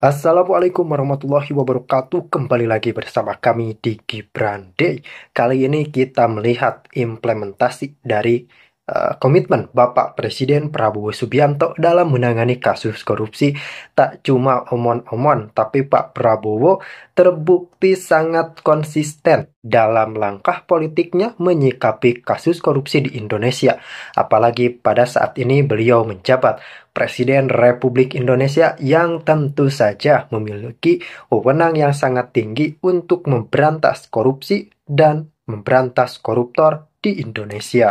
Assalamualaikum warahmatullahi wabarakatuh. Kembali lagi bersama kami di Gibran Day. Kali ini kita melihat implementasi dari komitmen Bapak Presiden Prabowo Subianto dalam menangani kasus korupsi. Tak cuma omon-omon, tapi Pak Prabowo terbukti sangat konsisten dalam langkah politiknya menyikapi kasus korupsi di Indonesia. Apalagi pada saat ini beliau menjabat Presiden Republik Indonesia yang tentu saja memiliki wewenang yang sangat tinggi untuk memberantas korupsi dan memberantas koruptor di Indonesia.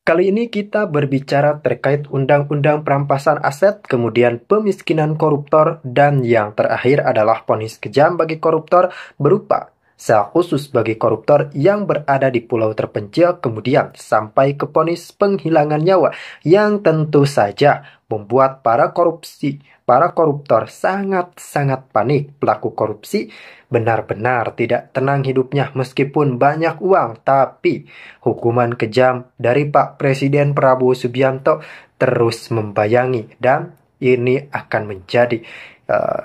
Kali ini kita berbicara terkait Undang-Undang Perampasan Aset, kemudian pemiskinan koruptor, dan yang terakhir adalah vonis kejam bagi koruptor berupa sel khusus bagi koruptor yang berada di pulau terpencil, kemudian sampai ke vonis penghilangan nyawa yang tentu saja membuat para koruptor sangat-sangat panik. Pelaku korupsi benar-benar tidak tenang hidupnya meskipun banyak uang, tapi hukuman kejam dari Pak Presiden Prabowo Subianto terus membayangi, dan ini akan menjadi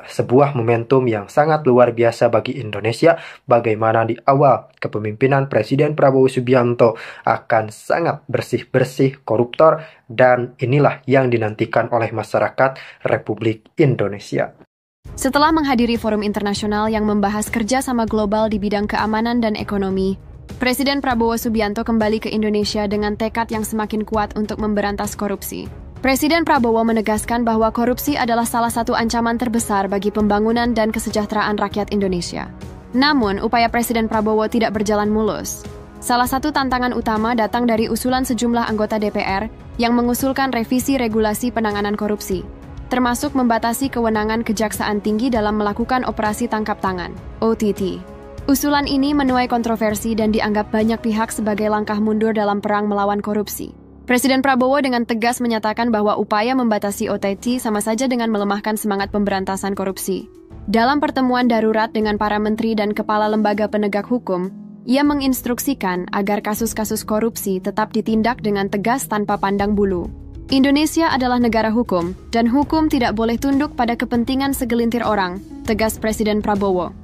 sebuah momentum yang sangat luar biasa bagi Indonesia, bagaimana di awal kepemimpinan Presiden Prabowo Subianto akan sangat bersih-bersih koruptor, dan inilah yang dinantikan oleh masyarakat Republik Indonesia. Setelah menghadiri forum internasional yang membahas kerjasama global di bidang keamanan dan ekonomi, Presiden Prabowo Subianto kembali ke Indonesia dengan tekad yang semakin kuat untuk memberantas korupsi. Presiden Prabowo menegaskan bahwa korupsi adalah salah satu ancaman terbesar bagi pembangunan dan kesejahteraan rakyat Indonesia. Namun, upaya Presiden Prabowo tidak berjalan mulus. Salah satu tantangan utama datang dari usulan sejumlah anggota DPR yang mengusulkan revisi regulasi penanganan korupsi, termasuk membatasi kewenangan Kejaksaan Tinggi dalam melakukan operasi tangkap tangan, OTT. Usulan ini menuai kontroversi dan dianggap banyak pihak sebagai langkah mundur dalam perang melawan korupsi. Presiden Prabowo dengan tegas menyatakan bahwa upaya membatasi OTT sama saja dengan melemahkan semangat pemberantasan korupsi. Dalam pertemuan darurat dengan para menteri dan kepala lembaga penegak hukum, ia menginstruksikan agar kasus-kasus korupsi tetap ditindak dengan tegas tanpa pandang bulu. Indonesia adalah negara hukum, dan hukum tidak boleh tunduk pada kepentingan segelintir orang, tegas Presiden Prabowo.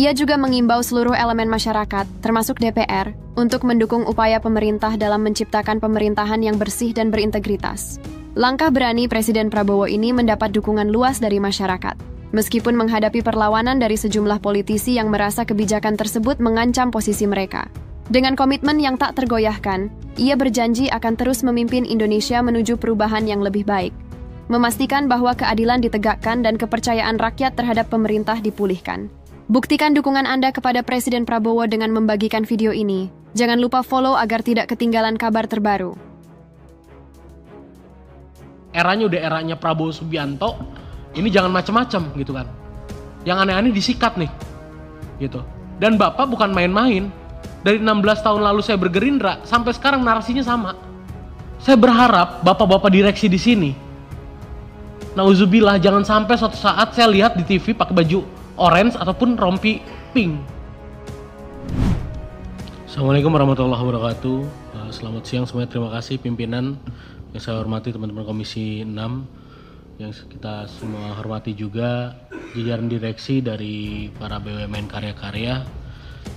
Ia juga mengimbau seluruh elemen masyarakat, termasuk DPR, untuk mendukung upaya pemerintah dalam menciptakan pemerintahan yang bersih dan berintegritas. Langkah berani Presiden Prabowo ini mendapat dukungan luas dari masyarakat, meskipun menghadapi perlawanan dari sejumlah politisi yang merasa kebijakan tersebut mengancam posisi mereka. Dengan komitmen yang tak tergoyahkan, ia berjanji akan terus memimpin Indonesia menuju perubahan yang lebih baik, memastikan bahwa keadilan ditegakkan dan kepercayaan rakyat terhadap pemerintah dipulihkan. Buktikan dukungan Anda kepada Presiden Prabowo dengan membagikan video ini. Jangan lupa follow agar tidak ketinggalan kabar terbaru. Eranya udah eranya Prabowo Subianto, ini jangan macam-macam gitu kan. Yang aneh-aneh disikat nih, gitu. Dan Bapak bukan main-main. Dari 16 tahun lalu saya bergerindra, sampai sekarang narasinya sama. Saya berharap bapak-bapak direksi di sini, nauzubillah, jangan sampai suatu saat saya lihat di TV pakai baju orange ataupun rompi pink. Assalamualaikum warahmatullahi wabarakatuh. Selamat siang semuanya. Terima kasih pimpinan yang saya hormati, teman-teman Komisi 6 yang kita semua hormati, juga jajaran direksi dari para BUMN karya-karya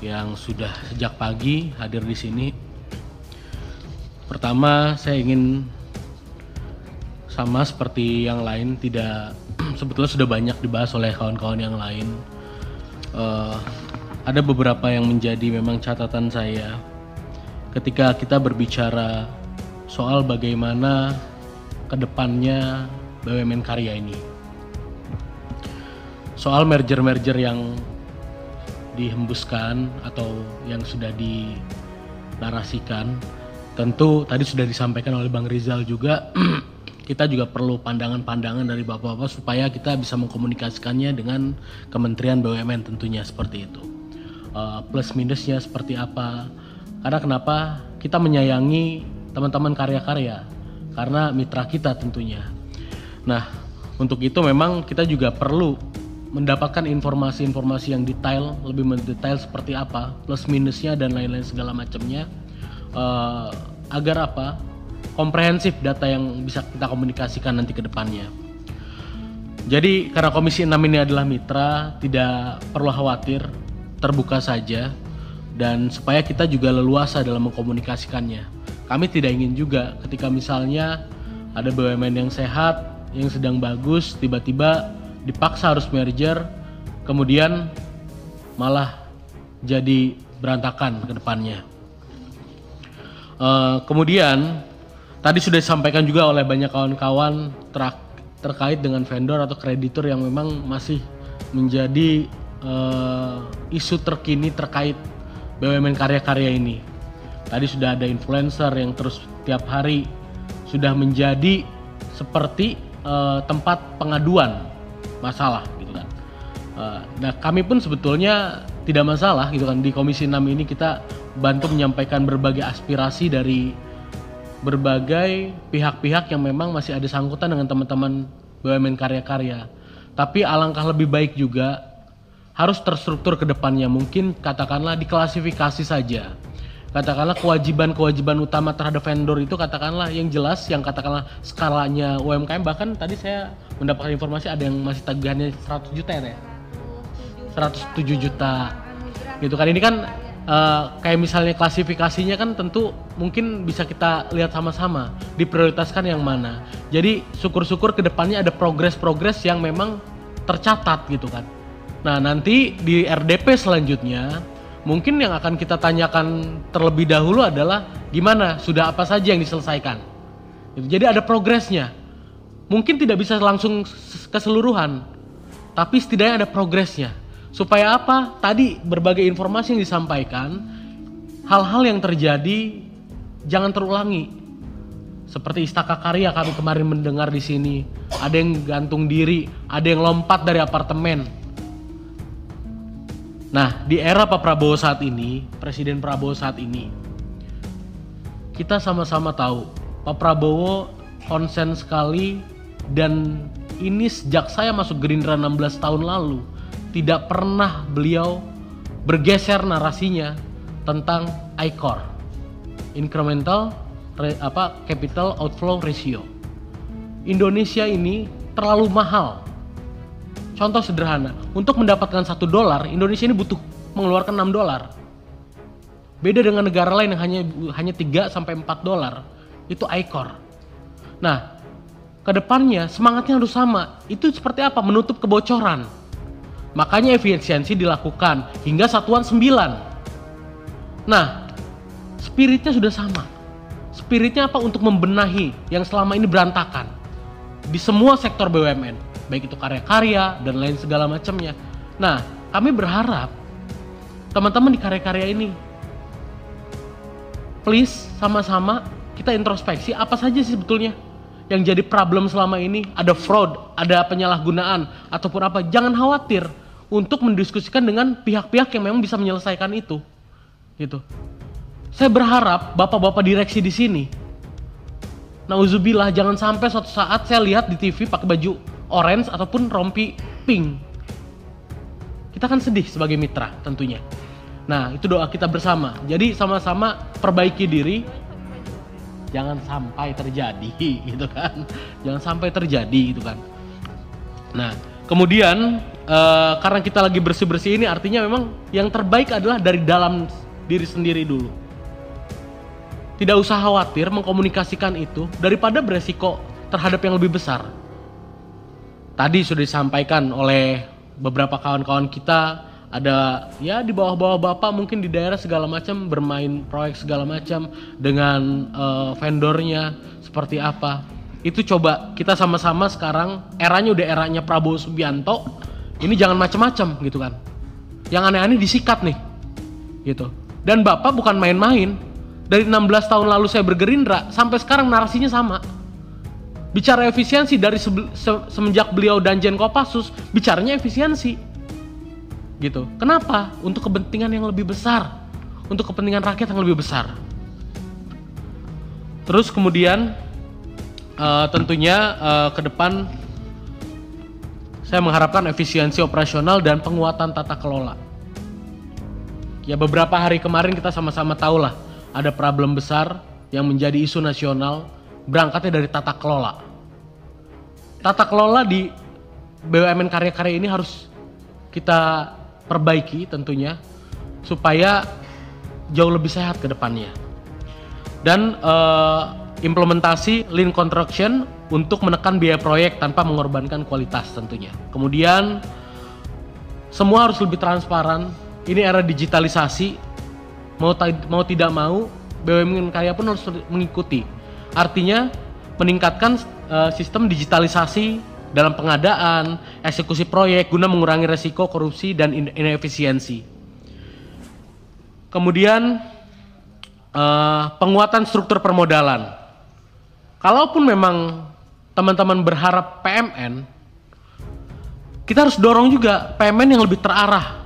yang sudah sejak pagi hadir di sini. Pertama, saya ingin sama seperti yang lain, sebetulnya sudah banyak dibahas oleh kawan-kawan yang lain. Ada beberapa yang menjadi memang catatan saya ketika kita berbicara soal bagaimana kedepannya BUMN karya ini. Soal merger-merger yang dihembuskan atau yang sudah dinarasikan, tentu tadi sudah disampaikan oleh Bang Rizal juga. Kita juga perlu pandangan-pandangan dari bapak-bapak supaya kita bisa mengkomunikasikannya dengan Kementerian BUMN tentunya seperti itu. Plus minusnya seperti apa. Karena kenapa kita menyayangi teman-teman karya-karya? Karena mitra kita tentunya. Nah, untuk itu memang kita juga perlu mendapatkan informasi-informasi yang detail, lebih mendetail seperti apa, plus minusnya dan lain-lain segala macamnya. Agar apa? Komprehensif data yang bisa kita komunikasikan nanti ke depannya. Jadi karena Komisi 6 ini adalah mitra, tidak perlu khawatir, terbuka saja, dan supaya kita juga leluasa dalam mengkomunikasikannya. Kami tidak ingin juga ketika misalnya ada BUMN yang sehat, yang sedang bagus, tiba-tiba dipaksa harus merger, kemudian malah jadi berantakan ke depannya. Kemudian tadi sudah disampaikan juga oleh banyak kawan-kawan terkait dengan vendor atau kreditur yang memang masih menjadi isu terkini terkait BUMN karya-karya ini. Tadi sudah ada influencer yang terus tiap hari sudah menjadi seperti tempat pengaduan masalah gitu kan. Nah kami pun sebetulnya tidak masalah gitu kan, di Komisi 6 ini kita bantu menyampaikan berbagai aspirasi dari berbagai pihak-pihak yang memang masih ada sangkutan dengan teman-teman BUMN karya-karya. Tapi alangkah lebih baik juga harus terstruktur ke depannya. Mungkin katakanlah diklasifikasi saja. Katakanlah kewajiban-kewajiban utama terhadap vendor itu katakanlah yang jelas, yang katakanlah skalanya UMKM. Bahkan tadi saya mendapatkan informasi ada yang masih tagihannya 100 juta ya? 107 juta. Gitu kan, ini kan kayak misalnya klasifikasinya kan tentu mungkin bisa kita lihat sama-sama diprioritaskan yang mana. Jadi syukur-syukur kedepannya ada progres-progres yang memang tercatat gitu kan. Nah nanti di RDP selanjutnya mungkin yang akan kita tanyakan terlebih dahulu adalah gimana, sudah apa saja yang diselesaikan gitu. Jadi ada progresnya, mungkin tidak bisa langsung keseluruhan, tapi setidaknya ada progresnya. Supaya apa? Tadi berbagai informasi yang disampaikan, hal-hal yang terjadi jangan terulangi. Seperti Istaka Karya kami kemarin mendengar di sini, ada yang gantung diri, ada yang lompat dari apartemen. Nah, di era Pak Prabowo saat ini, Presiden Prabowo saat ini, kita sama-sama tahu Pak Prabowo konsen sekali, dan ini sejak saya masuk Gerindra 16 tahun lalu tidak pernah beliau bergeser narasinya tentang ICOR, Incremental Capital Outflow Ratio. Indonesia ini terlalu mahal. Contoh sederhana, untuk mendapatkan $1, Indonesia ini butuh mengeluarkan $6. Beda dengan negara lain yang hanya 3-4 dolar, itu ICOR. Nah, kedepannya semangatnya harus sama. Itu seperti apa? Menutup kebocoran. Makanya efisiensi dilakukan hingga satuan 9. Nah, spiritnya sudah sama. Spiritnya apa? Untuk membenahi yang selama ini berantakan di semua sektor BUMN, baik itu karya-karya dan lain segala macamnya. Nah, kami berharap teman-teman di karya-karya ini, please sama-sama kita introspeksi apa saja sih sebetulnya yang jadi problem selama ini. Ada fraud, ada penyalahgunaan ataupun apa. Jangan khawatir untuk mendiskusikan dengan pihak-pihak yang memang bisa menyelesaikan itu. Gitu. Saya berharap bapak-bapak direksi di sini, nauzubillah, jangan sampai suatu saat saya lihat di TV pakai baju orange ataupun rompi pink. Kita kan sedih sebagai mitra tentunya. Nah, itu doa kita bersama. Jadi sama-sama perbaiki diri, jangan sampai terjadi gitu kan. Jangan sampai terjadi gitu kan. Nah, kemudian karena kita lagi bersih-bersih ini, artinya memang yang terbaik adalah dari dalam diri sendiri dulu. Tidak usah khawatir mengkomunikasikan itu daripada beresiko terhadap yang lebih besar. Tadi sudah disampaikan oleh beberapa kawan-kawan kita, ada ya di bawah-bawah bapak mungkin di daerah segala macam bermain proyek segala macam dengan vendornya seperti apa. Itu coba kita sama-sama sekarang, eranya udah eranya Prabowo Subianto, ini jangan macam-macam gitu kan. Yang aneh-aneh disikat nih gitu. Dan bapak bukan main-main. Dari 16 tahun lalu saya bergerindra sampai sekarang narasinya sama. Bicara efisiensi dari semenjak beliau Danjen Kopassus, bicaranya efisiensi. Gitu. Kenapa? Untuk kepentingan yang lebih besar. Untuk kepentingan rakyat yang lebih besar. Terus kemudian tentunya ke depan saya mengharapkan efisiensi operasional dan penguatan tata kelola. Ya beberapa hari kemarin kita sama-sama tahu lah, ada problem besar yang menjadi isu nasional berangkatnya dari tata kelola. Tata kelola di BUMN karya-karya ini harus kita perbaiki tentunya supaya jauh lebih sehat ke depannya. Dan implementasi lean construction untuk menekan biaya proyek tanpa mengorbankan kualitas tentunya. Kemudian semua harus lebih transparan. Ini era digitalisasi, mau tidak mau BUMN karya pun harus mengikuti. Artinya meningkatkan sistem digitalisasi dalam pengadaan, eksekusi proyek guna mengurangi resiko korupsi dan inefisiensi. Kemudian penguatan struktur permodalan. Kalaupun memang teman-teman berharap PMN, kita harus dorong juga PMN yang lebih terarah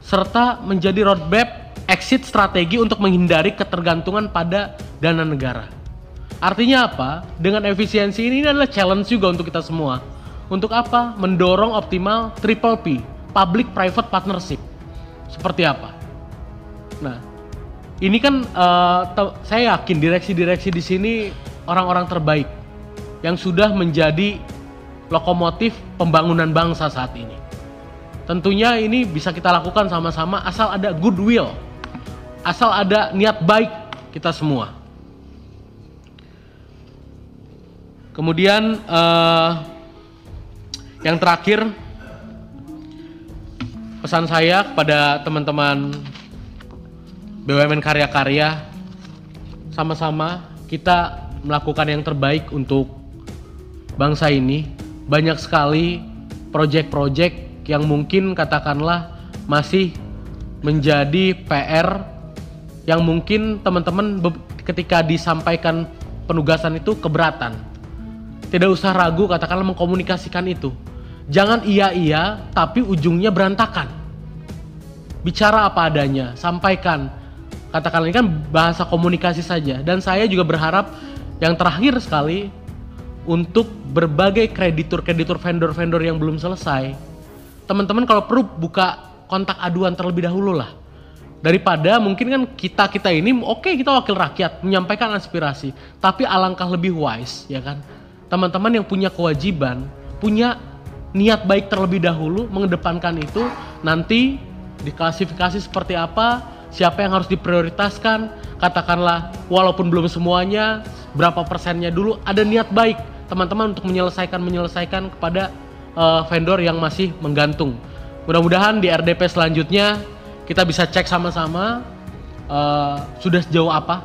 serta menjadi roadmap exit strategi untuk menghindari ketergantungan pada dana negara. Artinya apa? Dengan efisiensi ini adalah challenge juga untuk kita semua. Untuk apa? Mendorong optimal triple P, public private partnership. Seperti apa? Nah, ini kan saya yakin direksi-direksi di sini orang-orang terbaik yang sudah menjadi lokomotif pembangunan bangsa saat ini. Tentunya ini bisa kita lakukan sama-sama asal ada goodwill, asal ada niat baik kita semua. Kemudian yang terakhir, pesan saya kepada teman-teman BUMN karya-karya, sama-sama kita melakukan yang terbaik untuk bangsa ini. Banyak sekali proyek-proyek yang mungkin katakanlah masih menjadi PR yang mungkin teman-teman ketika disampaikan penugasan itu keberatan. Tidak usah ragu katakanlah mengkomunikasikan itu. Jangan iya-iya tapi ujungnya berantakan. Bicara apa adanya, sampaikan. Katakanlah ini kan bahasa komunikasi saja. Dan saya juga berharap yang terakhir sekali, untuk berbagai kreditur-kreditur vendor-vendor yang belum selesai, teman-teman kalau perlu buka kontak aduan terlebih dahulu lah. Daripada mungkin kan kita ini oke, kita wakil rakyat menyampaikan aspirasi, tapi alangkah lebih wise ya kan, teman-teman yang punya kewajiban, punya niat baik terlebih dahulu mengedepankan itu, nanti diklasifikasi seperti apa, siapa yang harus diprioritaskan, katakanlah walaupun belum semuanya, berapa persennya dulu, ada niat baik teman-teman untuk menyelesaikan kepada vendor yang masih menggantung. Mudah-mudahan di RDP selanjutnya kita bisa cek sama-sama sudah sejauh apa